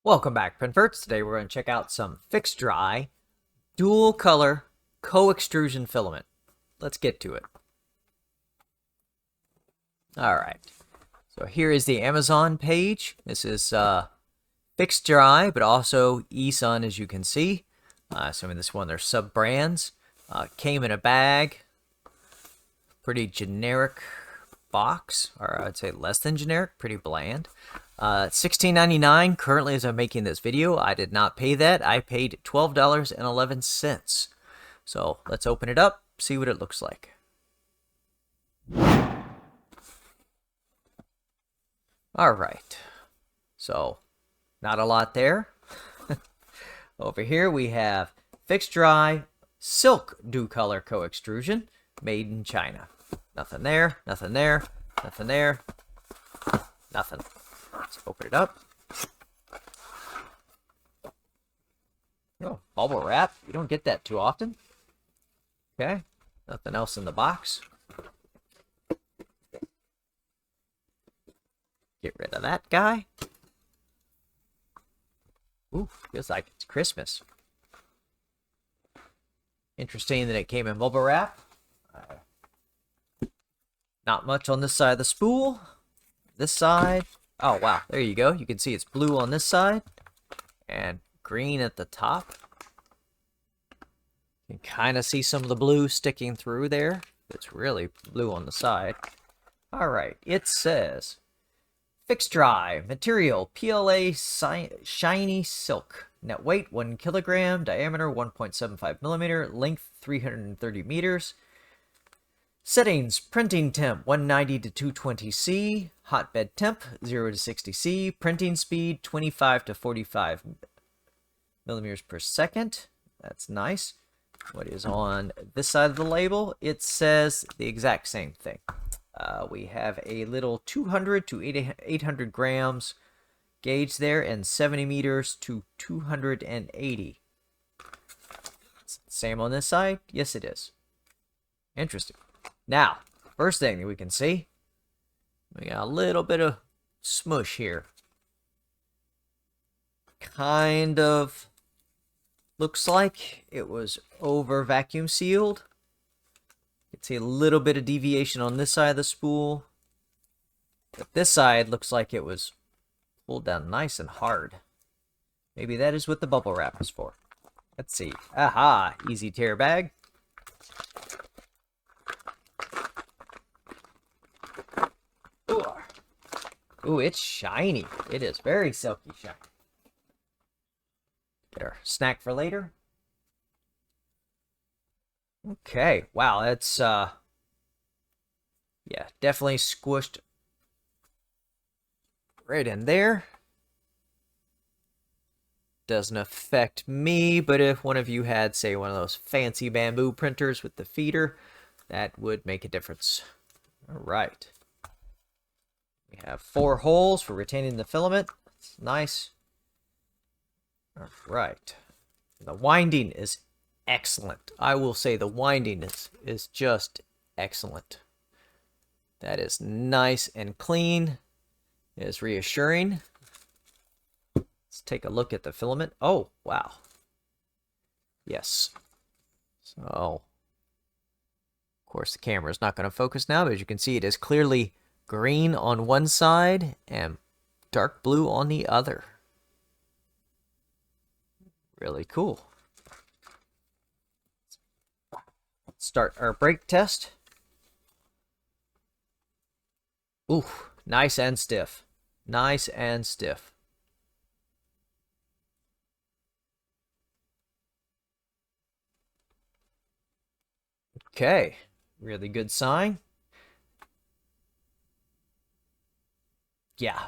Welcome back, Printverts. Today we're going to check out some FIXDRY dual color co-extrusion filament. Let's get to it. Alright, so here is the Amazon page. This is FIXDRY, but also eSun, as you can see. Assuming this is one of their sub-brands. Came in a bag. Pretty generic box, or I'd say less than generic, pretty bland. $16.99 currently as I'm making this video. I did not pay that. I paid $12.11. So let's open it up, see what it looks like. All right, so not a lot there. Over here we have FIXDRY Silk Dual Color Co-Extrusion, made in China. Nothing there, nothing there, nothing there, nothing. Let's open it up. Oh, bubble wrap. You don't get that too often. Okay, nothing else in the box. Get rid of that guy. Ooh, feels like it's Christmas. Interesting that it came in bubble wrap. Not much on this side of the spool. This side. Oh, wow. There you go. You can see it's blue on this side and green at the top. You can kind of see some of the blue sticking through there. It's really blue on the side. All right. It says FIXDRY material PLA shiny silk. Net weight 1 kilogram. Diameter 1.75 millimeter. Length 330 meters. Settings: printing temp 190 to 220 C, hotbed temp 0 to 60 C, printing speed 25 to 45 millimeters per second. That's nice. What is on this side of the label? It says the exact same thing. We have a little 200 to 800 grams gauge there, and 70 meters to 280. Same on this side? Yes, it is. Interesting. Now, first thing that we can see, we got a little bit of smush here. Kind of looks like it was over vacuum sealed. You can see a little bit of deviation on this side of the spool. But this side looks like it was pulled down nice and hard. Maybe that is what the bubble wrap is for. Let's see. Aha! Easy tear bag. Ooh, it's shiny. It is very silky shiny. Get our snack for later. Okay, wow, that's yeah, definitely squished right in there. Doesn't affect me, but if one of you had, say, one of those fancy bamboo printers with the feeder, that would make a difference. All right. We have 4 holes for retaining the filament. That's nice. All right. The winding is excellent. I will say the winding is just excellent. That is nice and clean. It is reassuring. Let's take a look at the filament. Oh, wow. Yes. So, of course, the camera is not going to focus now, but as you can see, it is clearly green on one side and dark blue on the other. Really cool. Let's start our break test. Ooh, nice and stiff. Nice and stiff. Okay, really good sign. Yeah,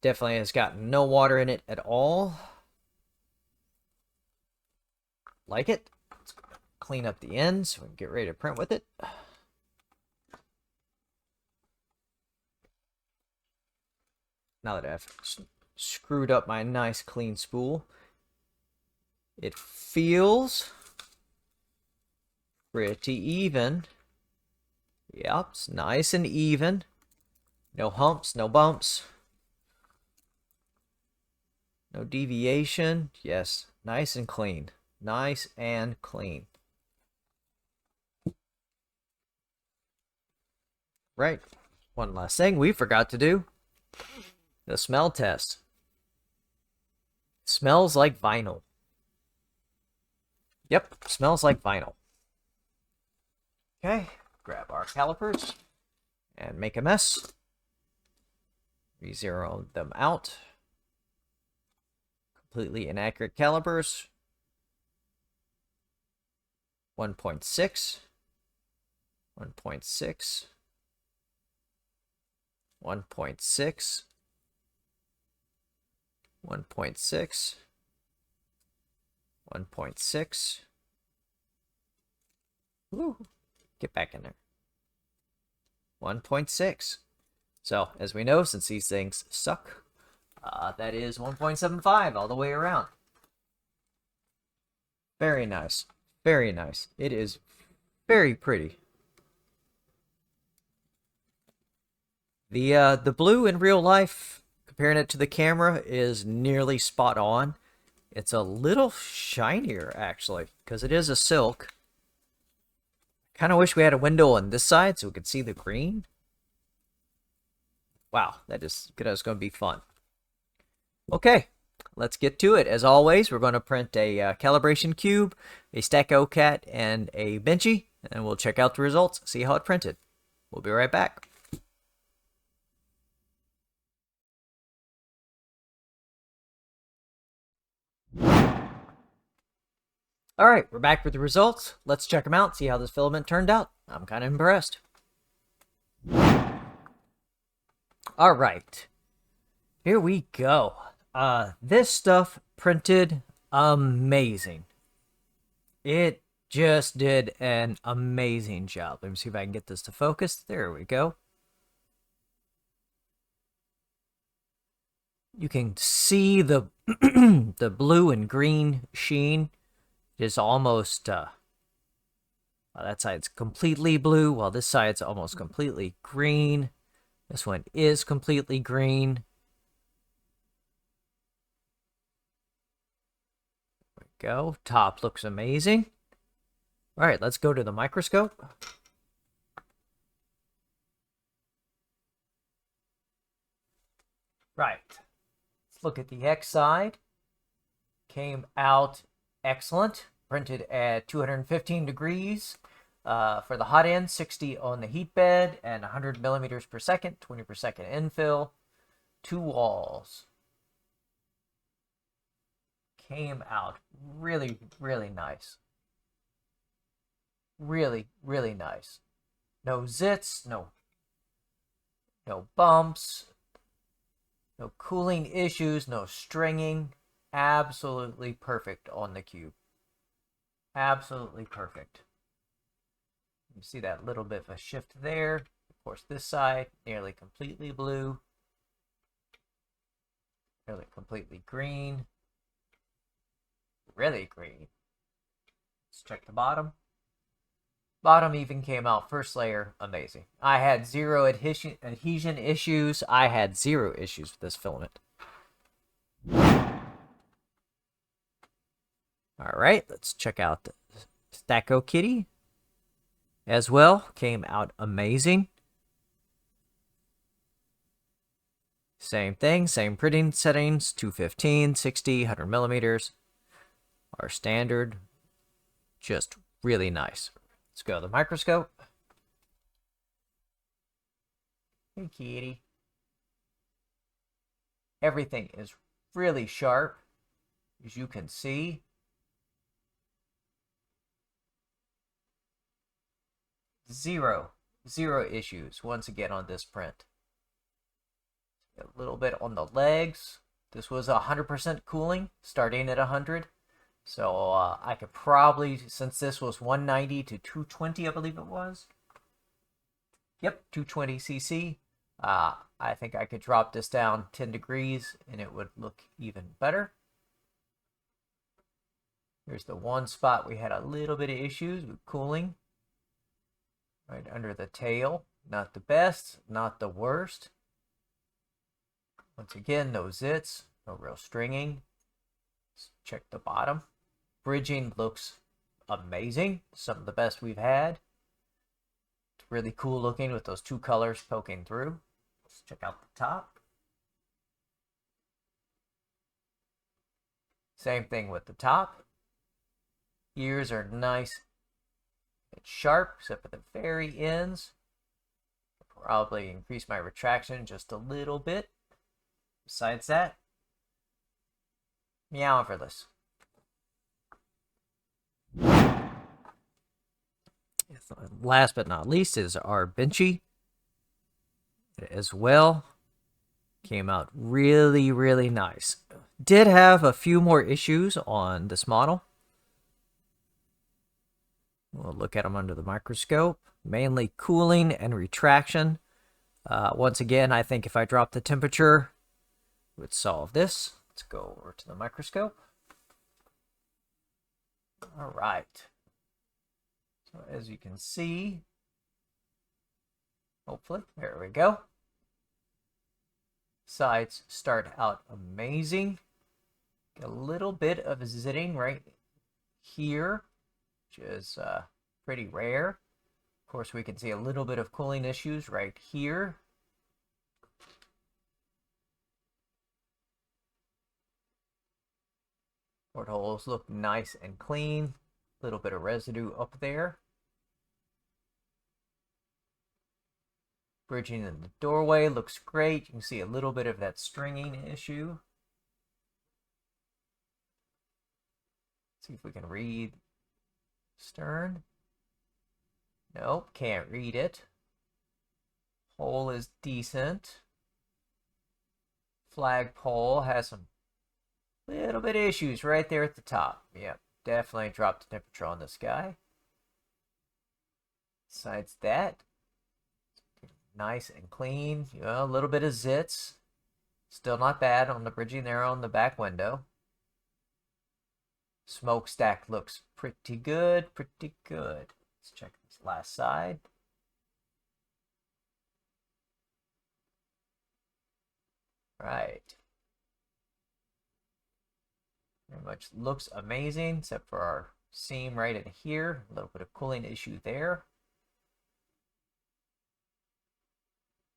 definitely has got no water in it at all. Like it. Let's clean up the ends so we can get ready to print with it. Now that I've screwed up my nice clean spool, It feels pretty even. Yep, it's nice and even. No humps, no bumps. No deviation. Yes, nice and clean. Nice and clean. Right. One last thing we forgot to do. The smell test. Smells like vinyl. Yep, smells like vinyl. Okay, grab our calipers and make a mess. Re-zero them out. Completely inaccurate calipers. 1.6. 1.6. 1.6. 1.6. 1.6. Woo. Get back in there. 1.6. So, as we know, since these things suck, that is 1.75 all the way around. Very nice. Very nice. It is very pretty. The blue in real life, comparing it to the camera, is nearly spot on. It's a little shinier, actually, because it is a silk. Kind of wish we had a window on this side so we could see the green. Wow, that's going to be fun. Okay, let's get to it. As always, we're going to print a calibration cube, a Stacko cat, and a Benchy, and we'll check out the results, see how it printed. We'll be right back. All right, we're back with the results. Let's check them out, see how this filament turned out. I'm kind of impressed. All right, here we go. This stuff printed amazing. It just did an amazing job. Let me see if I can get this to focus. There we go. You can see the the blue and green sheen. Is almost that side's completely blue, while this side's almost completely green. This one is completely green. There we go. Top looks amazing. All right, let's go to the microscope. Right. Let's look at the X side. Came out excellent. Printed at 215 degrees for the hot end, 60 on the heat bed, and 100 millimeters per second, 20 per second infill. 2 walls. Came out really, really nice. Really, really nice. No zits, no bumps, no cooling issues, no stringing. Absolutely perfect on the cube. Absolutely perfect. You see that little bit of a shift there. Of course, this side, nearly completely blue. Nearly completely green. Really green. Let's check the bottom. Bottom even came out first layer, amazing. I had 0 adhesion issues. I had 0 issues with this filament. All right, let's check out the Stacko Kitty as well. Came out amazing. Same thing, same printing settings, 215, 60, 100 millimeters. Our standard, just really nice. Let's go to the microscope. Hey, kitty. Everything is really sharp, as you can see. Zero issues once again on this print. A little bit on the legs. This was 100% cooling, starting at 100. So I could probably, since this was 190 to 220, I believe it was. Yep, 220 cc. I think I could drop this down 10 degrees and it would look even better. Here's the one spot we had a little bit of issues with cooling. Right under the tail. Not the best, not the worst. Once again, no zits, no real stringing. Let's check the bottom. Bridging looks amazing. Some of the best we've had. It's really cool looking with those two colors poking through. Let's check out the top. Same thing with the top. Ears are nice and sharp, except for the very ends. Probably increase my retraction just a little bit. Besides that, meow-everless. Last but not least is our benchy as well. Came out really, really nice. Did have a few more issues on this model. We'll look at them under the microscope. Mainly cooling and retraction. Once again, I think if I drop the temperature, it would solve this. Let's go over to the microscope. All right. So as you can see, hopefully, there we go. Sides start out amazing. Get a little bit of zitting right here, which is pretty rare. Of course, we can see a little bit of cooling issues right here. Portholes look nice and clean. A little bit of residue up there. Bridging in the doorway looks great. You can see a little bit of that stringing issue. See if we can read stern. Nope, can't read it. Hole is decent. Flagpole has some little bit of issues right there at the top. Yep, definitely dropped the temperature on this guy. Besides that, nice and clean. You know, a little bit of zits. Still not bad on the bridging there on the back window. Smokestack looks pretty good, pretty good. Let's check this last side. Right. Very much looks amazing, except for our seam right in here. A little bit of cooling issue there.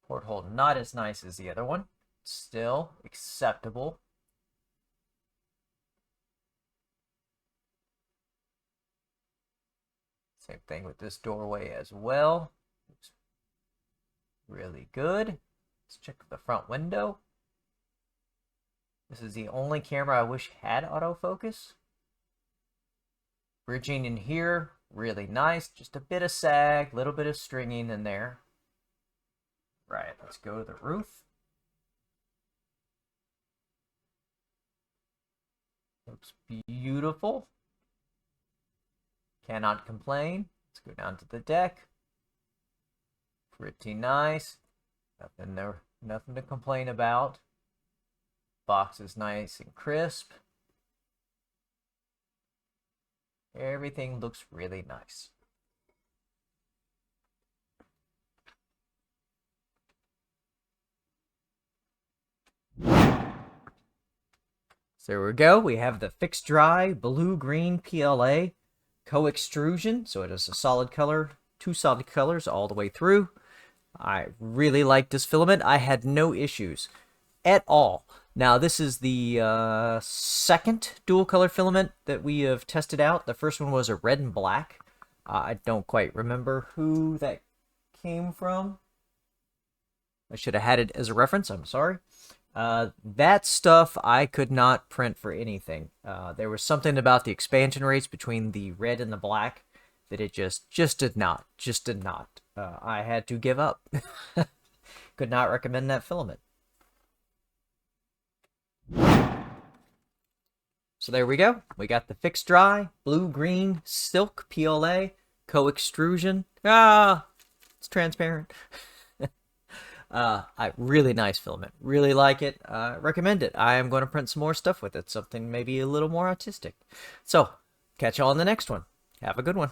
Porthole not as nice as the other one. Still acceptable. Same thing with this doorway as well. Looks really good. Let's check the front window. This is the only camera I wish had autofocus. Bridging in here, really nice. Just a bit of sag, a little bit of stringing in there. Right, let's go to the roof. Looks beautiful. Cannot complain. Let's go down to the deck. Pretty nice. Nothing to complain about. Box is nice and crisp. Everything looks really nice. So there we go. We have the FIXDRY blue-green PLA Coextrusion. So it is a solid color, two solid colors all the way through. I really like this filament. I had no issues at all. Now, this is the second dual color filament that we have tested out. The first one was a red and black. I don't quite remember who that came from. I should have had it as a reference. I'm sorry. That stuff I could not print for anything. There was something about the expansion rates between the red and the black that it just did not. I had to give up. Could not recommend that filament. So there we go. We got the FIXDRY blue-green silk PLA Coextrusion. It's transparent. Really nice filament. Really like it. Recommend it. I am going to print some more stuff with it. Something maybe a little more artistic. So Catch y'all in the next one. Have a good one.